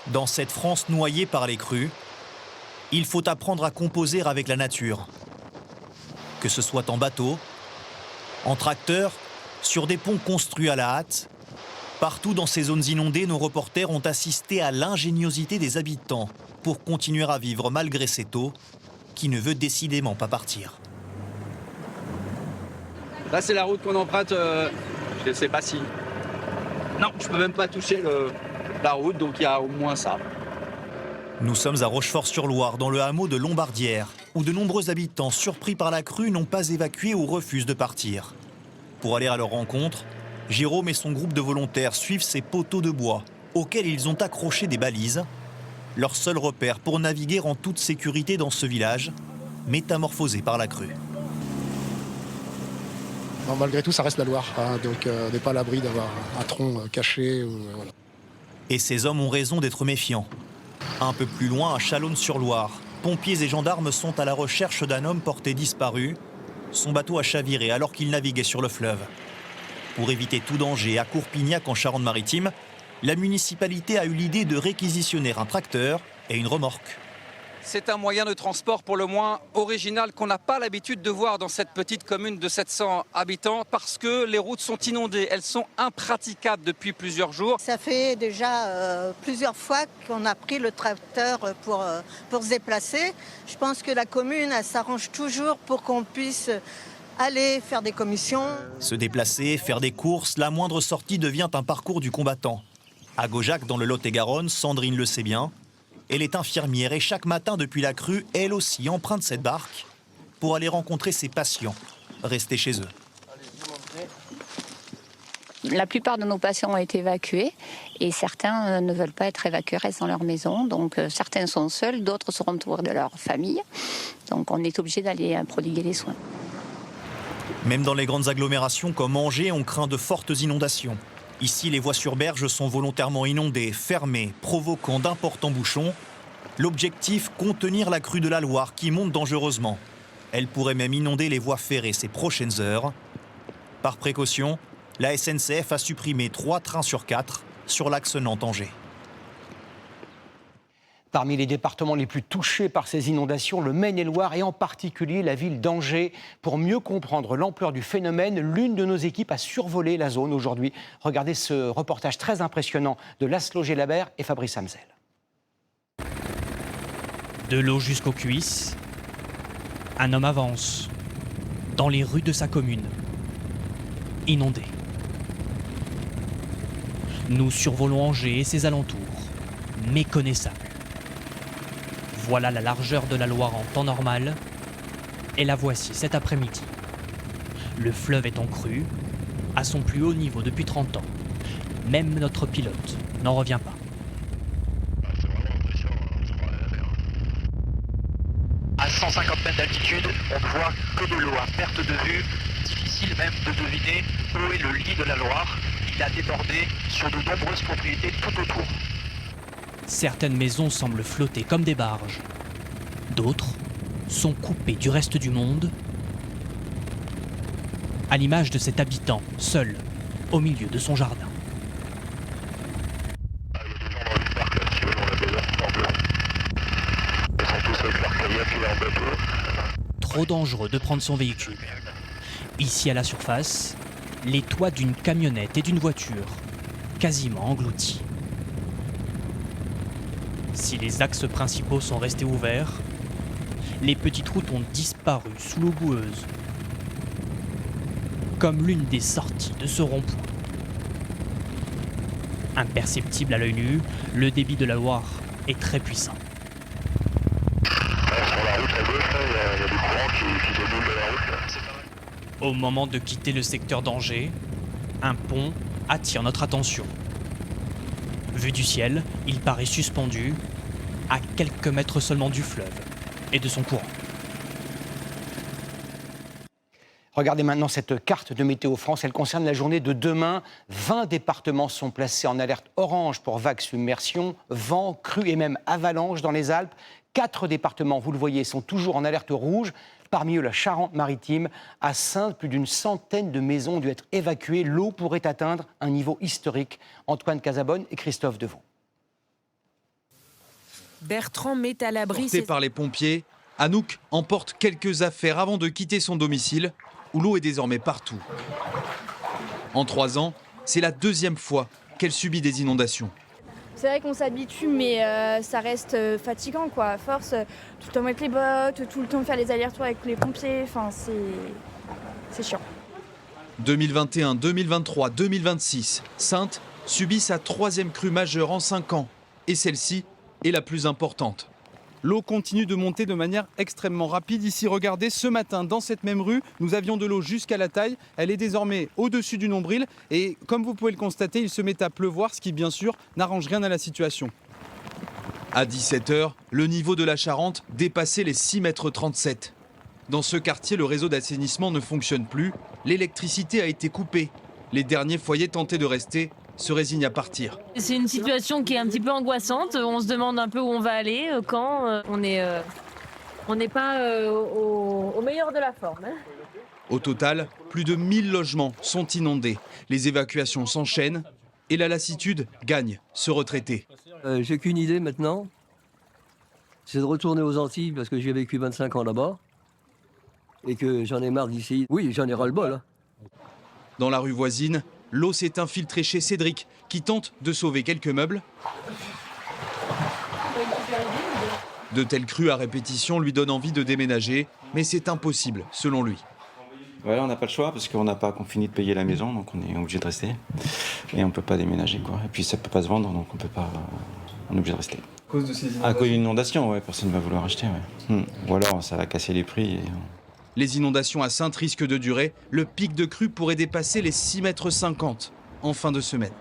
Dans cette France noyée par les crues, il faut apprendre à composer avec la nature. Que ce soit en bateau, en tracteur, sur des ponts construits à la hâte, partout dans ces zones inondées, nos reporters ont assisté à l'ingéniosité des habitants pour continuer à vivre malgré cette eau qui ne veut décidément pas partir. Là, c'est la route qu'on emprunte, je ne sais pas si... Non, je peux même pas toucher la route, donc il y a au moins ça. Nous sommes à Rochefort-sur-Loire, dans le hameau de Lombardière, où de nombreux habitants, surpris par la crue, n'ont pas évacué ou refusent de partir. Pour aller à leur rencontre, Jérôme et son groupe de volontaires suivent ces poteaux de bois, auxquels ils ont accroché des balises, leur seul repère pour naviguer en toute sécurité dans ce village, métamorphosé par la crue. Non, malgré tout, ça reste la Loire, hein, donc on n'est pas à l'abri d'avoir un tronc caché. Voilà. Et ces hommes ont raison d'être méfiants. Un peu plus loin, à Chalonnes-sur-Loire, pompiers et gendarmes sont à la recherche d'un homme porté disparu. Son bateau a chaviré alors qu'il naviguait sur le fleuve. Pour éviter tout danger à Courpignac en Charente-Maritime, la municipalité a eu l'idée de réquisitionner un tracteur et une remorque. C'est un moyen de transport pour le moins original qu'on n'a pas l'habitude de voir dans cette petite commune de 700 habitants parce que les routes sont inondées, elles sont impraticables depuis plusieurs jours. Ça fait déjà plusieurs fois qu'on a pris le tracteur pour se déplacer. Je pense que la commune, elle s'arrange toujours pour qu'on puisse aller faire des commissions. Se déplacer, faire des courses, la moindre sortie devient un parcours du combattant. À Gaujac, dans le Lot-et-Garonne, Sandrine le sait bien. Elle est infirmière et chaque matin depuis la crue, elle aussi emprunte cette barque pour aller rencontrer ses patients, restés chez eux. La plupart de nos patients ont été évacués et certains ne veulent pas être évacués, restent dans leur maison. Donc certains sont seuls, d'autres seront autour de leur famille. Donc on est obligé d'aller prodiguer les soins. Même dans les grandes agglomérations comme Angers, on craint de fortes inondations. Ici, les voies sur berge sont volontairement inondées, fermées, provoquant d'importants bouchons. L'objectif, contenir la crue de la Loire qui monte dangereusement. Elle pourrait même inonder les voies ferrées ces prochaines heures. Par précaution, la SNCF a supprimé 3 trains sur 4 sur l'axe Nantes-Angers. Parmi les départements les plus touchés par ces inondations, le Maine-et-Loire et en particulier la ville d'Angers. Pour mieux comprendre l'ampleur du phénomène, l'une de nos équipes a survolé la zone aujourd'hui. Regardez ce reportage très impressionnant de Laszlo Gelabert et Fabrice Hamzel. De l'eau jusqu'aux cuisses, un homme avance dans les rues de sa commune, inondée. Nous survolons Angers et ses alentours, méconnaissables. Voilà la largeur de la Loire en temps normal, et la voici cet après-midi. Le fleuve est en crue, à son plus haut niveau depuis 30 ans. Même notre pilote n'en revient pas. C'est vraiment impressionnant, à 150 mètres d'altitude, on ne voit que de l'eau à perte de vue. Difficile même de deviner où est le lit de la Loire. Il a débordé sur de nombreuses propriétés tout autour. Certaines maisons semblent flotter comme des barges. D'autres sont coupées du reste du monde, à l'image de cet habitant, seul, au milieu de son jardin. Il y a des gens dans le parc là, si on a des heures en blanc. Ils sont tous avec leur kayak et leur bateau. Trop dangereux de prendre son véhicule. Ici à la surface, les toits d'une camionnette et d'une voiture, quasiment engloutis. Si les axes principaux sont restés ouverts, les petites routes ont disparu sous l'eau boueuse, comme l'une des sorties de ce rond-point. Imperceptible à l'œil nu, le débit de la Loire est très puissant. Sur la route à gauche, il y a des courants qui déboulent de la route. Là. Au moment de quitter le secteur d'Angers, un pont attire notre attention. Vu du ciel, il paraît suspendu à quelques mètres seulement du fleuve et de son courant. Regardez maintenant cette carte de Météo France. Elle concerne la journée de demain. 20 départements sont placés en alerte orange pour vagues submersion, vent, crue et même avalanche dans les Alpes. 4 départements, vous le voyez, sont toujours en alerte rouge. Parmi eux, la Charente-Maritime. À Saintes, plus d'une centaine de maisons ont dû être évacuées. L'eau pourrait atteindre un niveau historique. Antoine Casabonne et Christophe Devon. Bertrand met à l'abri Porté par les pompiers, Anouk emporte quelques affaires avant de quitter son domicile, où l'eau est désormais partout. En 3 ans, c'est la 2e fois qu'elle subit des inondations. C'est vrai qu'on s'habitue, mais ça reste fatigant, quoi. À force, tout le temps mettre les bottes, tout le temps faire les allers-retours avec les pompiers, enfin, c'est chiant. 2021, 2023, 2026, Saintes subit sa 3e crue majeure en 5 ans. Et celle-ci est la plus importante. L'eau continue de monter de manière extrêmement rapide. Ici, regardez, ce matin, dans cette même rue, nous avions de l'eau jusqu'à la taille. Elle est désormais au-dessus du nombril. Et comme vous pouvez le constater, il se met à pleuvoir, ce qui, bien sûr, n'arrange rien à la situation. À 17h, le niveau de la Charente dépassait les 6,37 m. Dans ce quartier, le réseau d'assainissement ne fonctionne plus. L'électricité a été coupée. Les derniers foyers tentaient de rester se résignent à partir. C'est une situation qui est un petit peu angoissante. On se demande un peu où on va aller, quand. On n'est pas au meilleur de la forme. Hein. Au total, plus de 1000 logements sont inondés. Les évacuations s'enchaînent et la lassitude gagne ce retraité. J'ai qu'une idée maintenant, c'est de retourner aux Antilles parce que j'ai vécu 25 ans là-bas et que j'en ai marre d'ici. Oui, j'en ai ras-le-bol. Hein. Dans la rue voisine, l'eau s'est infiltrée chez Cédric, qui tente de sauver quelques meubles. De telles crues à répétition lui donnent envie de déménager, mais c'est impossible, selon lui. Voilà, on n'a pas le choix, parce qu'on n'a pas fini de payer la maison, donc on est obligé de rester. Et on ne peut pas déménager, quoi. Et puis ça ne peut pas se vendre, donc on est obligé de rester. À cause de ces inondations ? À cause d'une inondation, ouais, personne ne va vouloir acheter. Ouais. Ou alors ça va casser les prix. Les inondations à Saintes risquent de durer. Le pic de crue pourrait dépasser les 6,50 m en fin de semaine.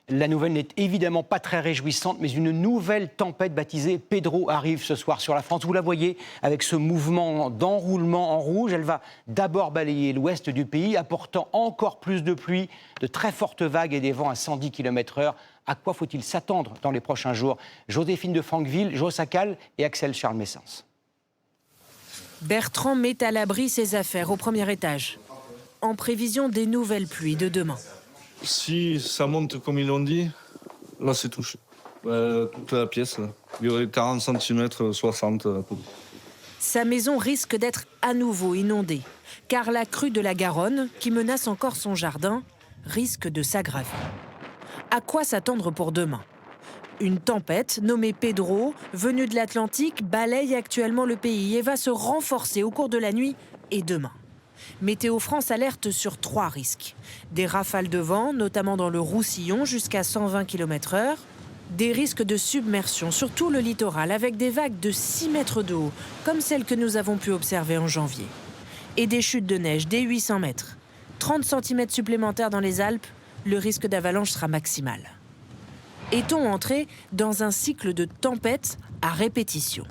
La nouvelle n'est évidemment pas très réjouissante, mais une nouvelle tempête baptisée Pedro arrive ce soir sur la France. Vous la voyez avec ce mouvement d'enroulement en rouge. Elle va d'abord balayer l'ouest du pays, apportant encore plus de pluie, de très fortes vagues et des vents à 110 km/h. À quoi faut-il s'attendre dans les prochains jours ? Joséphine de Franqueville, Jo Sacal et Axel Charles Messens. Bertrand met à l'abri ses affaires au premier étage, en prévision des nouvelles pluies de demain. Si ça monte comme ils l'ont dit, là c'est touché. Toute la pièce, là. Il y aurait 40 cm, 60 à peu. Sa maison risque d'être à nouveau inondée, car la crue de la Garonne, qui menace encore son jardin, risque de s'aggraver. À quoi s'attendre pour demain ? Une tempête nommée Pedro, venue de l'Atlantique, balaye actuellement le pays et va se renforcer au cours de la nuit et demain. Météo France alerte sur 3 risques. Des rafales de vent, notamment dans le Roussillon, jusqu'à 120 km/h. Des risques de submersion sur tout le littoral, avec des vagues de 6 mètres de haut, comme celles que nous avons pu observer en janvier. Et des chutes de neige dès 800 mètres. 30 cm supplémentaires dans les Alpes, le risque d'avalanche sera maximal. Est-on entré dans un cycle de tempêtes à répétition ?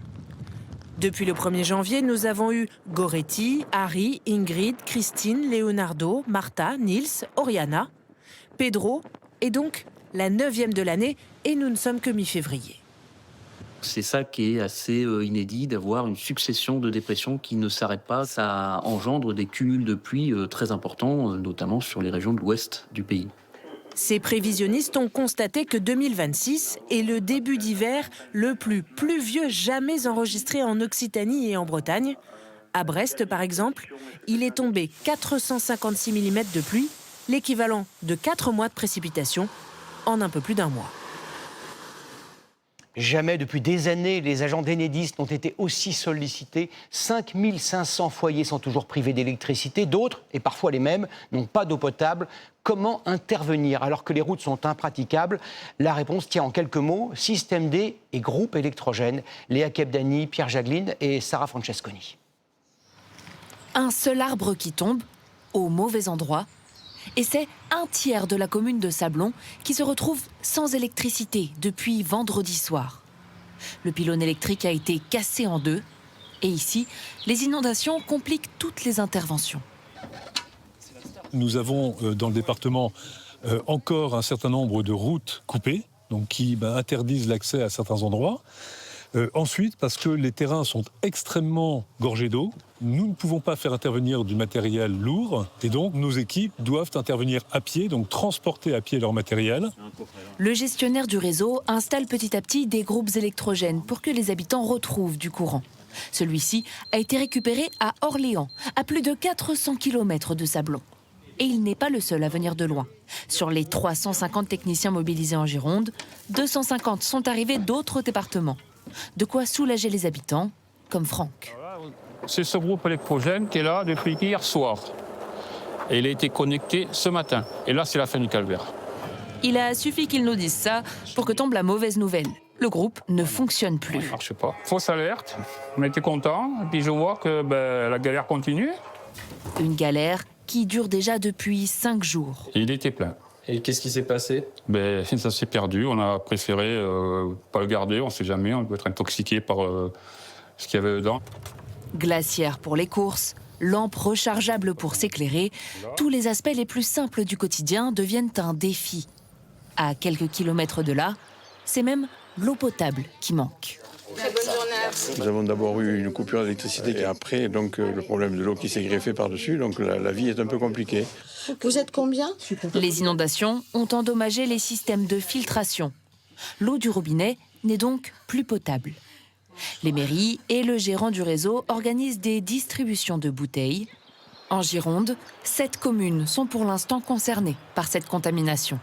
Depuis le 1er janvier, nous avons eu Goretti, Harry, Ingrid, Christine, Leonardo, Martha, Nils, Oriana. Pedro est donc la 9e de l'année et nous ne sommes que mi-février. C'est ça qui est assez inédit, d'avoir une succession de dépressions qui ne s'arrêtent pas. Ça engendre des cumuls de pluie très importants, notamment sur les régions de l'ouest du pays. Ces prévisionnistes ont constaté que 2026 est le début d'hiver le plus pluvieux jamais enregistré en Occitanie et en Bretagne. À Brest, par exemple, il est tombé 456 mm de pluie, l'équivalent de 4 mois de précipitations en un peu plus d'un mois. Jamais depuis des années, les agents d'Enedis n'ont été aussi sollicités. 5500 foyers sont toujours privés d'électricité. D'autres, et parfois les mêmes, n'ont pas d'eau potable. Comment intervenir alors que les routes sont impraticables ? La réponse tient en quelques mots, Système D et groupe électrogène. Léa Kebdani, Pierre Jagline et Sarah Francesconi. Un seul arbre qui tombe, au mauvais endroit. Et c'est un tiers de la commune de Sablons qui se retrouve sans électricité depuis vendredi soir. Le pylône électrique a été cassé en 2. Et ici, les inondations compliquent toutes les interventions. Nous avons dans le département encore un certain nombre de routes coupées, donc qui interdisent l'accès à certains endroits. Ensuite, parce que les terrains sont extrêmement gorgés d'eau, nous ne pouvons pas faire intervenir du matériel lourd et donc nos équipes doivent intervenir à pied, donc transporter à pied leur matériel. Le gestionnaire du réseau installe petit à petit des groupes électrogènes pour que les habitants retrouvent du courant. Celui-ci a été récupéré à Orléans, à plus de 400 km de Sablons. Et il n'est pas le seul à venir de loin. Sur les 350 techniciens mobilisés en Gironde, 250 sont arrivés d'autres départements. De quoi soulager les habitants, comme Franck. C'est ce groupe électrogène qui est là depuis hier soir. Et il a été connecté ce matin. Et là, c'est la fin du calvaire. Il a suffi qu'ils nous disent ça pour que tombe la mauvaise nouvelle. Le groupe ne fonctionne plus. Ça ne marche pas. Fausse alerte. On était contents. Et puis je vois que la galère continue. Une galère qui dure déjà depuis 5 jours. Et il était plein. Et qu'est-ce qui s'est passé? Ça s'est perdu. On a préféré pas le garder. On ne sait jamais. On peut être intoxiqué par ce qu'il y avait dedans. Glacière pour les courses, lampes rechargeables pour s'éclairer, tous les aspects les plus simples du quotidien deviennent un défi. À quelques kilomètres de là, c'est même l'eau potable qui manque. Très bonne journée. Nous avons d'abord eu une coupure d'électricité et après donc, le problème de l'eau qui s'est greffé par-dessus, donc la vie est un peu compliquée. Vous êtes combien? Les inondations ont endommagé les systèmes de filtration. L'eau du robinet n'est donc plus potable. Les mairies et le gérant du réseau organisent des distributions de bouteilles. En Gironde, 7 communes sont pour l'instant concernées par cette contamination.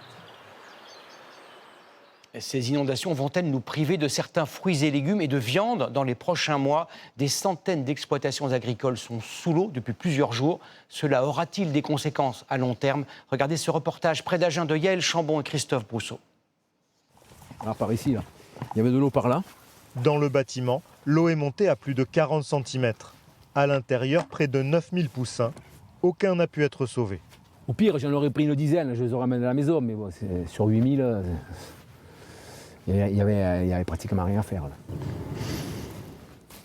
Ces inondations vont-elles nous priver de certains fruits et légumes et de viande dans les prochains mois? Des centaines d'exploitations agricoles sont sous l'eau depuis plusieurs jours. Cela aura-t-il des conséquences à long terme? Regardez ce reportage près d'Agen de Yaël Chambon et Christophe Brousseau. Alors par ici, là, il y avait de l'eau par là. Dans le bâtiment, l'eau est montée à plus de 40 cm. À l'intérieur, près de 9000 poussins. Aucun n'a pu être sauvé. Au pire, j'en aurais pris une dizaine, je les aurais ramenés à la maison, mais bon, sur 8000, il y avait pratiquement rien à faire. Là.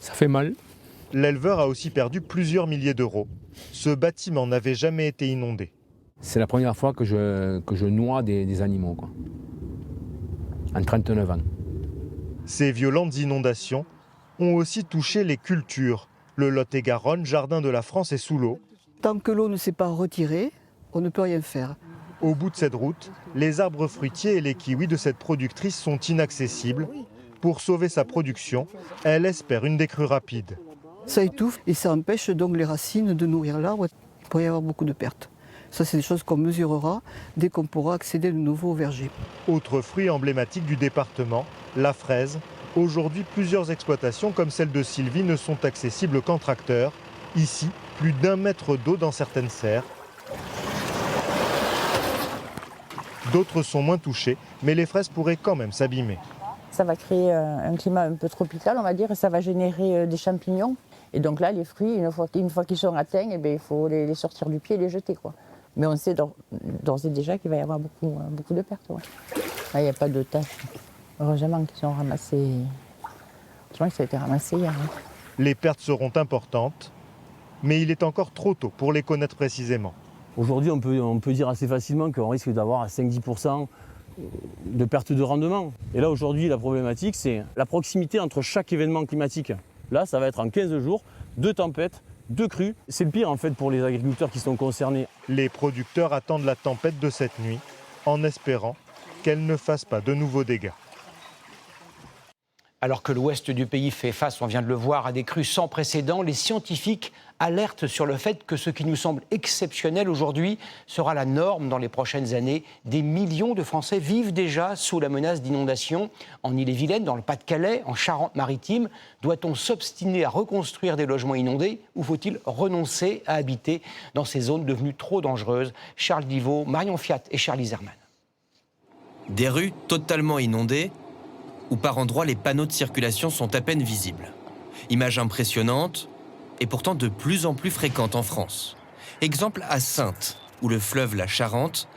Ça fait mal. L'éleveur a aussi perdu plusieurs milliers d'euros. Ce bâtiment n'avait jamais été inondé. C'est la première fois que je noie des animaux, quoi. En 39 ans. Ces violentes inondations ont aussi touché les cultures. Le Lot-et-Garonne, jardin de la France, est sous l'eau. Tant que l'eau ne s'est pas retirée, on ne peut rien faire. Au bout de cette route, les arbres fruitiers et les kiwis de cette productrice sont inaccessibles. Pour sauver sa production, elle espère une décrue rapide. Ça étouffe et ça empêche donc les racines de nourrir l'arbre. Il pourrait y avoir beaucoup de pertes. Ça, c'est des choses qu'on mesurera dès qu'on pourra accéder de nouveau au verger. Autre fruit emblématique du département, la fraise. Aujourd'hui, plusieurs exploitations comme celle de Sylvie ne sont accessibles qu'en tracteur. Ici, plus d'1 mètre d'eau dans certaines serres. D'autres sont moins touchées, mais les fraises pourraient quand même s'abîmer. Ça va créer un climat un peu tropical, on va dire, et ça va générer des champignons. Et donc là, les fruits, une fois qu'ils sont atteints, il faut les sortir du pied et les jeter, quoi. Mais on sait d'ores et déjà qu'il va y avoir beaucoup de pertes. Ouais. Là, il n'y a pas de tâches. Heureusement qu'ils ont ramassé. Je crois que ça a été ramassé hier. Hein. Les pertes seront importantes, mais il est encore trop tôt pour les connaître précisément. Aujourd'hui, on peut dire assez facilement qu'on risque d'avoir 5-10% de perte de rendement. Et là, aujourd'hui, la problématique, c'est la proximité entre chaque événement climatique. Là, ça va être en 15 jours, 2 tempêtes, 2 crues. C'est le pire, en fait, pour les agriculteurs qui sont concernés. Les producteurs attendent la tempête de cette nuit, en espérant qu'elle ne fasse pas de nouveaux dégâts. Alors que l'ouest du pays fait face, on vient de le voir, à des crues sans précédent, les scientifiques alertent sur le fait que ce qui nous semble exceptionnel aujourd'hui sera la norme dans les prochaines années. Des millions de Français vivent déjà sous la menace d'inondations. En Ille-et-Vilaine, dans le Pas-de-Calais, en Charente-Maritime, doit-on s'obstiner à reconstruire des logements inondés ou faut-il renoncer à habiter dans ces zones devenues trop dangereuses? Charles Divot, Marion Fiat et Charlie Zerman. Des rues totalement inondées, où par endroits les panneaux de circulation sont à peine visibles. Image impressionnante et pourtant de plus en plus fréquente en France. Exemple à Saintes, où le fleuve la Charente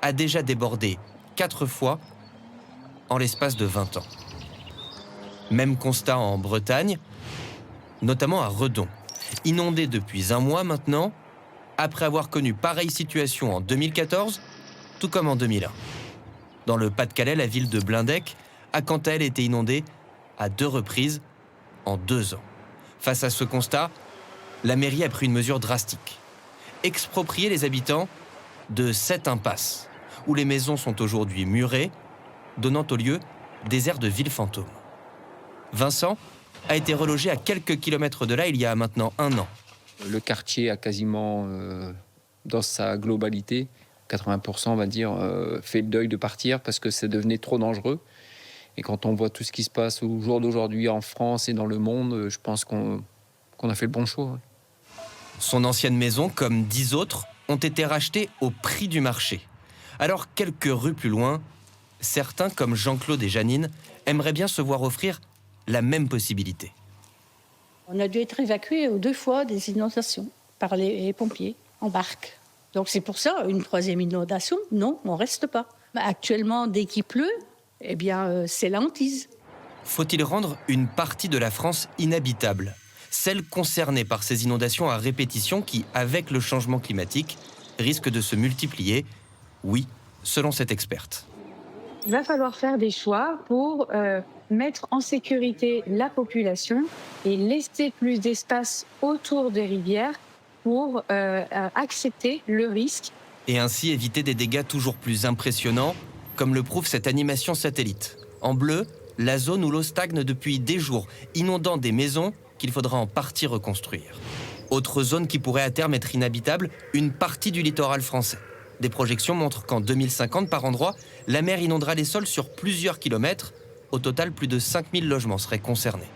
a déjà débordé 4 fois en l'espace de 20 ans. Même constat en Bretagne, notamment à Redon, inondé depuis 1 mois maintenant, après avoir connu pareille situation en 2014, tout comme en 2001. Dans le Pas-de-Calais, la ville de Blindec a quant à elle été inondée à 2 reprises en 2 ans. Face à ce constat, la mairie a pris une mesure drastique. Exproprier les habitants de 7 impasses, où les maisons sont aujourd'hui murées, donnant au lieu des aires de ville fantômes. Vincent a été relogé à quelques kilomètres de là il y a maintenant 1 an. Le quartier a quasiment, dans sa globalité, 80% on va dire, fait le deuil de partir parce que ça devenait trop dangereux. Et quand on voit tout ce qui se passe au jour d'aujourd'hui en France et dans le monde, je pense qu'on a fait le bon choix. Son ancienne maison, comme 10 autres, ont été rachetées au prix du marché. Alors, quelques rues plus loin, certains, comme Jean-Claude et Janine, aimeraient bien se voir offrir la même possibilité. On a dû être évacués 2 fois des inondations par les pompiers en barque. Donc c'est pour ça, une 3e inondation, non, on ne reste pas. Actuellement, dès qu'il pleut, eh bien, c'est la hantise. Faut-il rendre une partie de la France inhabitable ? Celle concernée par ces inondations à répétition qui, avec le changement climatique, risquent de se multiplier. Oui, selon cette experte. Il va falloir faire des choix pour mettre en sécurité la population et laisser plus d'espace autour des rivières pour accepter le risque. Et ainsi éviter des dégâts toujours plus impressionnants, comme le prouve cette animation satellite. En bleu, la zone où l'eau stagne depuis des jours, inondant des maisons qu'il faudra en partie reconstruire. Autre zone qui pourrait à terme être inhabitable, une partie du littoral français. Des projections montrent qu'en 2050, par endroit, la mer inondera les sols sur plusieurs kilomètres. Au total, plus de 5000 logements seraient concernés.